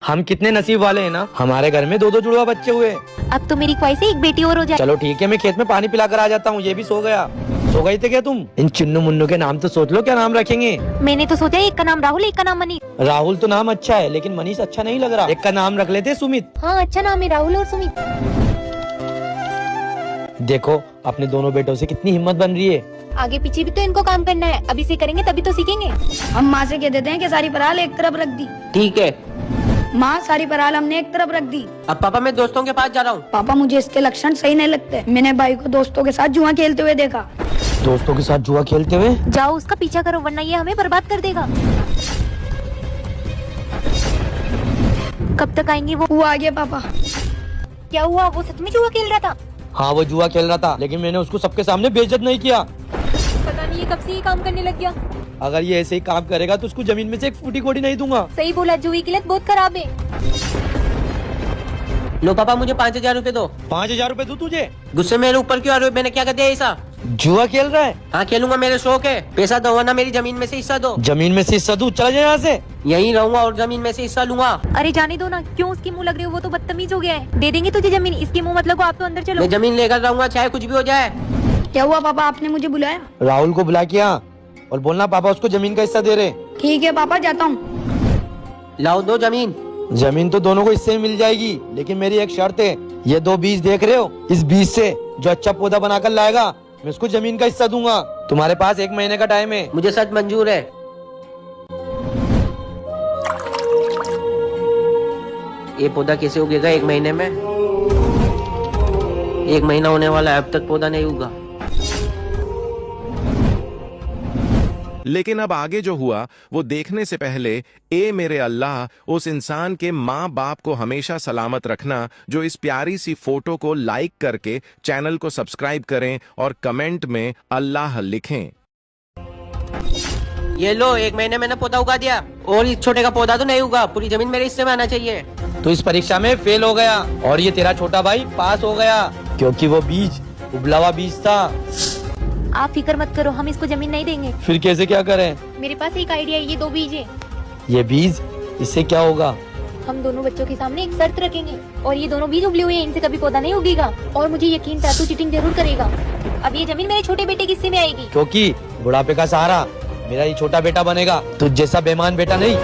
हम कितने नसीब वाले हैं ना, हमारे घर में दो दो जुड़वा बच्चे हुए। अब तो मेरी ख्वाहिश है एक बेटी और हो जाए। चलो ठीक है, मैं खेत में पानी पिला कर आ जाता हूँ। ये भी सो गया। सो गई थे क्या तुम? इन चिन्नू मुन्नू के नाम तो सोच लो, क्या नाम रखेंगे? मैंने तो सोचा एक का नाम राहुल, एक का नाम मनीष। राहुल तो नाम अच्छा है, लेकिन मनीष अच्छा नहीं लग रहा। एक का नाम रख लेते सुमित। हाँ अच्छा नाम है राहुल और सुमित। देखो अपने दोनों बेटों से कितनी हिम्मत बन रही है। आगे पीछे भी तो इनको काम करना है, अभी से करेंगे तभी तो सीखेंगे। हम माँ से कह देते हैं कि सारी पराल एक तरफ रख दी। ठीक है। माँ सारी पराल हमने एक तरफ रख दी। अब पापा मैं दोस्तों के पास जा रहा हूँ। पापा मुझे इसके लक्षण सही नहीं लगते। मैंने भाई को दोस्तों के साथ जुआ खेलते हुए देखा। दोस्तों के साथ जुआ खेलते हुए? जाओ उसका पीछा करो, वरना ये हमें बर्बाद कर देगा। कब तक आएंगे वो आ गया पापा। क्या हुआ, वो सच में जुआ खेल रहा था? हाँ वो जुआ खेल रहा था, लेकिन मैंने उसको सबके सामने बेइज्जत नहीं किया। पता नहीं ये कब से ये काम करने लग गया। अगर ये ऐसे ही काम करेगा तो उसको जमीन में से एक फूटी कोड़ी नहीं दूंगा। सही बोला, जुए की लत बहुत खराब है। लो पापा मुझे 5,000 रूपए दो। 5,000 रूपए दूं तुझे? गुस्से मेरे ऊपर क्यों आ रहे हो? मैंने क्या कर दिया ऐसा? जुआ खेल रहा है? हाँ खेलूंगा, मेरे शौक है। पैसा दो वरना मेरी जमीन में से हिस्सा दो। जमीन में से हिस्सा दूं? चला जाए यहाँ से। यहीं रहूंगा और जमीन में से हिस्सा लूंगा। अरे जाने दो ना, क्यों उसकी मुंह लग रही हो? वो तो बदतमीज हो गया है। दे देंगे तुझे जमीन, इसकी मुंह मतलब आप तो अंदर चलो। मैं जमीन लेकर रहूंगा चाहे कुछ भी हो जाए। क्या हुआ पापा, आपने मुझे बुलाया? राहुल को बुला किया और बोलना पापा उसको जमीन का हिस्सा दे रहे। ठीक है पापा, जाता हूँ। लाओ दो जमीन। जमीन तो दोनों को इससे ही मिल जाएगी, लेकिन मेरी एक शर्त है। ये 2 बीज देख रहे हो, इस बीज से जो अच्छा पौधा बनाकर लाएगा मैं उसको जमीन का हिस्सा दूंगा। तुम्हारे पास 1 महीने का टाइम है। मुझे सच मंजूर है। ये पौधा कैसे उगेगा 1 महीने में? 1 महीना होने वाला है, अब तक पौधा नहीं उगा। लेकिन अब आगे जो हुआ वो देखने से पहले ए मेरे अल्लाह उस इंसान के माँ बाप को हमेशा सलामत रखना जो इस प्यारी सी फोटो को लाइक करके चैनल को सब्सक्राइब करें और कमेंट में अल्लाह लिखें। ये लो 1 महीने मैंने पौधा उगा दिया और इस छोटे का पौधा तो नहीं उगा। पूरी जमीन मेरे हिस्से में आना चाहिए। तो इस परीक्षा में फेल हो गया और ये तेरा छोटा भाई पास हो गया, क्योंकि वो बीज उबला हुआ बीज था। आप फिक्र मत करो, हम इसको जमीन नहीं देंगे। फिर कैसे क्या करें? मेरे पास एक आइडिया है, ये 2 बीज है। ये बीज, इससे क्या होगा? हम दोनों बच्चों के सामने एक शर्त रखेंगे और ये दोनों बीज उबले हुए हैं, इनसे कभी पौधा नहीं उगेगा। और मुझे यकीन था तू चीटिंग जरूर करेगा। अब ये जमीन मेरे छोटे बेटे के हिस्से में आएगी, क्योंकि बुढ़ापे का सहारा मेरा ये छोटा बेटा बनेगा, तुझ जैसा बेईमान बेटा नहीं।